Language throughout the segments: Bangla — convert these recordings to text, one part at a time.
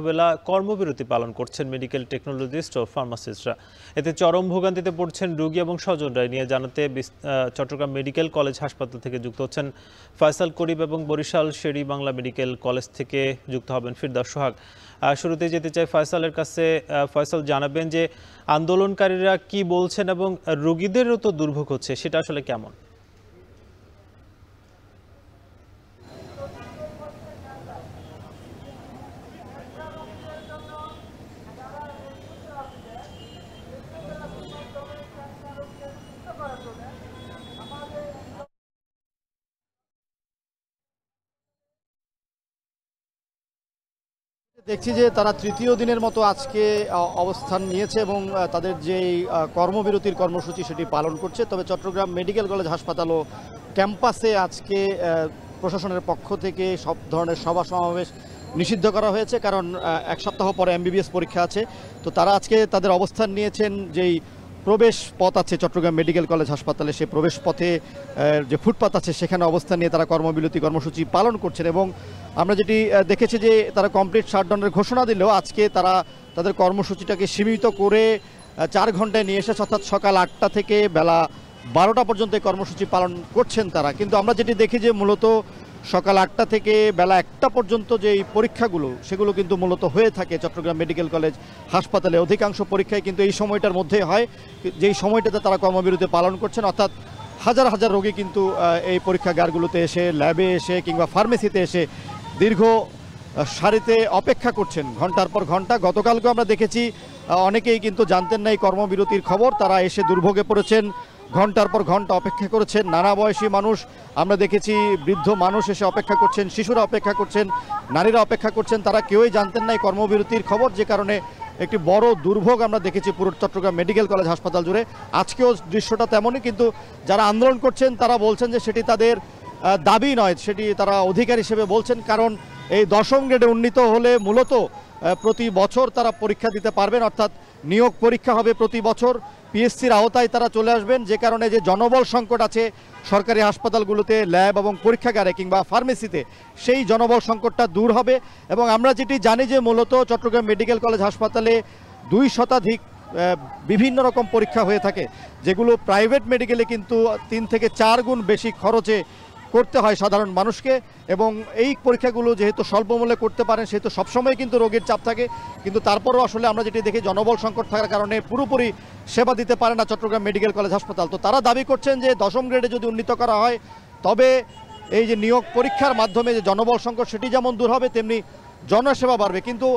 বেলা কর্মবিরতি পালন করছেন মেডিকেল টেকনোলজিস্ট ও ফার্মাসিস্টরা। এতে চরম ভোগান্তিতে পড়ছেন রোগী এবং স্বজনরা। নিয়ে জানাতে চট্টগ্রাম মেডিকেল কলেজ হাসপাতাল থেকে যুক্ত হচ্ছেন ফয়সাল করিম এবং বরিশাল শেরি বাংলা মেডিকেল কলেজ থেকে যুক্ত হবেন ফিরদৌস সোহাগ। শুরুতে যেতে চাই ফয়সালের কাছে। ফয়সাল, জানাবেন যে আন্দোলনকারীরা কি বলছেন এবং রোগীদেরও তো দুর্ভোগ হচ্ছে, সেটা আসলে কেমন? দেখছি যে তারা তৃতীয় দিনের মতো আজকে অবস্থান নিয়েছে এবং তাদের যে কর্মবিরতির কর্মসূচি সেটি পালন করছে। তবে চট্টগ্রাম মেডিকেল কলেজ হাসপাতাল ও ক্যাম্পাসে আজকে প্রশাসনের পক্ষ থেকে সব ধরনের সভা সমাবেশ নিষিদ্ধ করা হয়েছে, কারণ এক সপ্তাহ পরে MBBS পরীক্ষা আছে। তো তারা আজকে তাদের অবস্থান নিয়েছেন যেই প্রবেশ পথ আছে চট্টগ্রাম মেডিকেল কলেজ হাসপাতালে, সেই প্রবেশ পথে যে ফুটপাথ আছে সেখানে অবস্থান নিয়ে তারা কর্মবিরতি কর্মসূচি পালন করছেন। এবং আমরা যেটি দেখেছি যে তারা কমপ্লিট শাটডাউনের ঘোষণা দিলেও আজকে তারা তাদের কর্মসূচিটাকে সীমিত করে 4 ঘন্টায় নিয়ে এসেছে, অর্থাৎ সকাল 8টা থেকে বেলা 12টা পর্যন্ত এই কর্মসূচি পালন করছেন তারা। কিন্তু আমরা যেটি দেখি যে মূলত সকাল 8টা থেকে বেলা 1টা পর্যন্ত যে এই পরীক্ষাগুলো সেগুলো কিন্তু মূলত হয়ে থাকে চট্টগ্রাম মেডিকেল কলেজ হাসপাতালে। অধিকাংশ পরীক্ষায় কিন্তু এই সময়টার মধ্যে হয়, যেই সময়টাতে তারা কর্মবিরতি পালন করছেন। অর্থাৎ হাজার হাজার রোগী কিন্তু এই পরীক্ষাগারগুলোতে এসে, ল্যাবে এসে কিংবা ফার্মেসিতে এসে দীর্ঘ সারিতে অপেক্ষা করছেন ঘন্টার পর ঘন্টা। গতকালকে আমরা দেখেছি অনেকেই কিন্তু জানতেন না এই কর্মবিরতির খবর, তারা এসে দুর্ভোগে পড়েছেন, ঘন্টার পর ঘন্টা অপেক্ষা করেছেন। নানা বয়সী মানুষ আমরা দেখেছি, বৃদ্ধ মানুষ এসে অপেক্ষা করছেন, শিশুরা অপেক্ষা করছেন, নারীরা অপেক্ষা করছেন। তারা কেউই জানতেন না এই কর্মবিরতির খবর, যে কারণে একটি বড় দুর্ভোগ আমরা দেখেছি পুরো চট্টগ্রাম মেডিকেল কলেজ হাসপাতাল জুড়ে। আজকেও দৃশ্যটা তেমনই, কিন্তু যারা আন্দোলন করছেন তারা বলছেন যে সেটি তাদের দাবি নয়, সেটি তারা অধিকার হিসেবে বলছেন। কারণ এই 10ম গ্রেডে উন্নীত হলে মূলত প্রতি বছর তারা পরীক্ষা দিতে পারবেন, অর্থাৎ নিয়োগ পরীক্ষা হবে প্রতি বছর, পিএসসির আওতায় তারা চলে আসবেন। যে কারণে যে জনবল সংকট আছে সরকারি হাসপাতালগুলোতে, ল্যাব এবং পরীক্ষাগারে কিংবা ফার্মেসিতে, সেই জনবল সংকটটা দূর হবে। এবং আমরা যেটি জানি যে মূলত চট্টগ্রাম মেডিকেল কলেজ হাসপাতালে 2 শতাধিক বিভিন্ন রকম পরীক্ষা হয়ে থাকে, যেগুলো প্রাইভেট মেডিকেলে কিন্তু 3 থেকে 4 গুণ বেশি খরচে করতে হয় সাধারণ মানুষকে। এবং এই পরীক্ষাগুলো যেহেতু স্বল্পমূল্যে করতে পারেন সেহেতু সবসময় কিন্তু রোগীর চাপ থাকে, কিন্তু তারপরও আসলে আমরা যেটি দেখি জনবল সংকট থাকার কারণে পুরোপুরি সেবা দিতে পারে না চট্টগ্রাম মেডিকেল কলেজ হাসপাতাল। তো তারা দাবি করছেন যে 10ম গ্রেডে যদি উন্নীত করা হয় তবে এই যে নিয়োগ পরীক্ষার মাধ্যমে যে জনবল সংকট সেটি যেমন দূর হবে, তেমনি জনসেবা বাড়বে। কিন্তু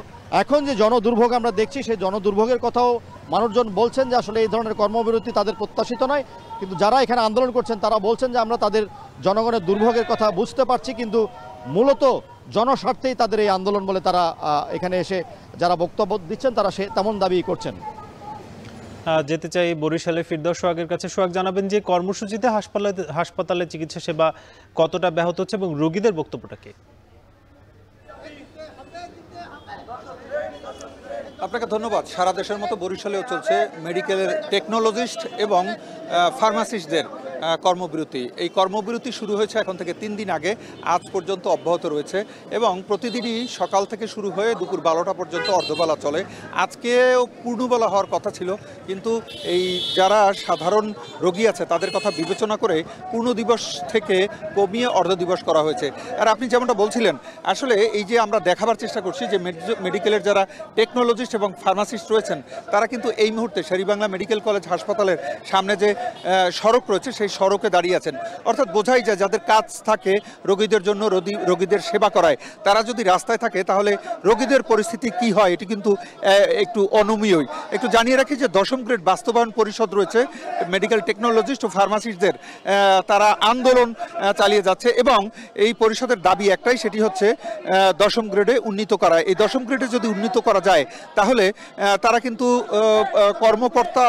এখন যে জনদুর্ভোগ আমরা দেখছি সেই জনদুর্ভোগের কথাও মানুষজন বলছেন যে আসলে এই ধরনের কর্মবিরতি তাদের প্রত্যাশিত নয়। কিন্তু যারা এখানে আন্দোলন করছেন তারা বলছেন যে আমরা তাদের জনগণের দুর্ভোগের কথা বুঝতে পারছি, কিন্তু মূলত জনস্বার্থেই তাদের এই আন্দোলন বলে তারা এখানে এসে যারা বক্তব্য দিচ্ছেন তারা তেমন দাবি করছেন। যেতে চাই বরিশালে ফিরদৌস সোহাগের কাছে। সোহাগ, জানাবেন যে কর্মসূচিতে হাসপাতালে চিকিৎসা সেবা কতটা ব্যাহত হচ্ছে এবং রোগীদের বক্তব্যটা কি? আপনাকে ধন্যবাদ। সারা দেশের মতো বরিশালেও চলছে মেডিকেলের টেকনোলজিস্ট এবং ফার্মাসিস্টদের কর্মবিরতি। এই কর্মবিরতি শুরু হয়েছে এখন থেকে 3 দিন আগে, আজ পর্যন্ত অব্যাহত রয়েছে এবং প্রতিদিনই সকাল থেকে শুরু হয়ে দুপুর 12টা পর্যন্ত অর্ধবেলা চলে। আজকেও পূর্ণবেলা হওয়ার কথা ছিল, কিন্তু এই যারা সাধারণ রোগী আছে তাদের কথা বিবেচনা করে পূর্ণ দিবস থেকে কমিয়ে অর্ধ দিবস করা হয়েছে। আর আপনি যেমনটা বলছিলেন, আসলে এই যে আমরা দেখাবার চেষ্টা করছি যে মেডিকেলের যারা টেকনোলজিস্ট এবং ফার্মাসিস্ট রয়েছেন তারা কিন্তু এই মুহূর্তে শেরেবাংলা মেডিকেল কলেজ হাসপাতালের সামনে যে সড়ক রয়েছে সেই সড়কে দাঁড়িয়ে আছেন। অর্থাৎ বোঝাই যায় যাদের কাজ থাকে রোগীদের জন্য, রোগীদের সেবা করায়, তারা যদি রাস্তায় থাকে তাহলে রোগীদের পরিস্থিতি কি হয় এটি কিন্তু একটু অনমীয়ই। একটু জানিয়ে রাখি যে 10ম গ্রেড বাস্তবায়ন পরিষদ রয়েছে মেডিকেল টেকনোলজিস্ট ও ফার্মাসিস্টদের, তারা আন্দোলন চালিয়ে যাচ্ছে এবং এই পরিষদের দাবি একটাই, সেটি হচ্ছে 10ম গ্রেডে উন্নীত করা। এই 10ম গ্রেডে যদি উন্নীত করা যায় তাহলে তারা কিন্তু কর্মকর্তা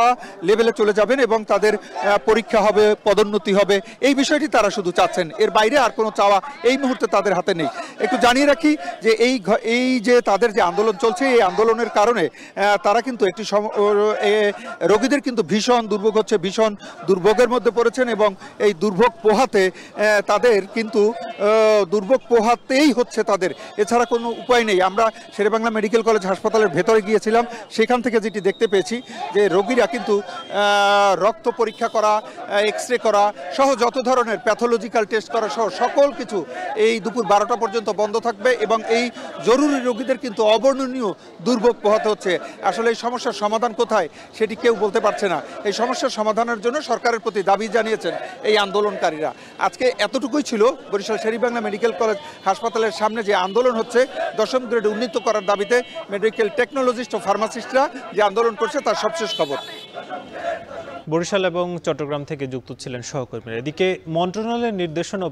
লেভেলে চলে যাবেন এবং তাদের পরীক্ষা হবে পদোন্নতি হবে, এই বিষয়টি তারা শুধু চাচ্ছেন। এর বাইরে আর কোনো চাওয়া এই মুহূর্তে তাদের হাতে নেই। একটু জানিয়ে রাখি যে এই যে তাদের যে আন্দোলন চলছে, এই আন্দোলনের কারণে তারা কিন্তু একটি রোগীদের কিন্তু ভীষণ দুর্ভোগ হচ্ছে, ভীষণ দুর্ভোগের মধ্যে পড়েছেন এবং এই দুর্ভোগ পোহাতে তাদের কিন্তু দুর্ভোগ পোহাতেই হচ্ছে তাদের, এছাড়া কোনো উপায় নেই। আমরা শেরেবাংলা মেডিকেল কলেজ হাসপাতালের ভেতরে গিয়েছিলাম, সেখান থেকে যেটি দেখতে পেয়েছি যে রোগীরা কিন্তু রক্ত পরীক্ষা করা, এক্সরে করা সহ যত ধরনের প্যাথোলজিক্যাল টেস্ট করা সহ সকল কিছু এই দুপুর 12টা পর্যন্ত বন্ধ থাকবে এবং এই জরুরি রোগীদের কিন্তু অবর্ণনীয় দুর্ভোগ পোহাতে হচ্ছে। আসলে এই সমস্যার সমাধান কোথায় সেটি কেউ বলতে পারছে না। এই সমস্যার সমাধানের জন্য সরকারের প্রতি দাবি জানিয়েছেন এই আন্দোলনকারীরা। আজকে এতটুকুই ছিল বরিশাল শেরেবাংলা মেডিকেল কলেজ হাসপাতালের সামনে যে আন্দোলন হচ্ছে 10ম গ্রেডে উন্নীত করার দাবিতে মেডিকেল টেকনোলজিস্ট ও ফার্মাসিস্টরা যে আন্দোলন করছে তার সবশেষ খবর। বরিশাল এবং চট্টগ্রাম থেকে যুক্ত ছিলেন সহকর্মীরা। এদিকে মন্ত্রণালয়ের নির্দেশনা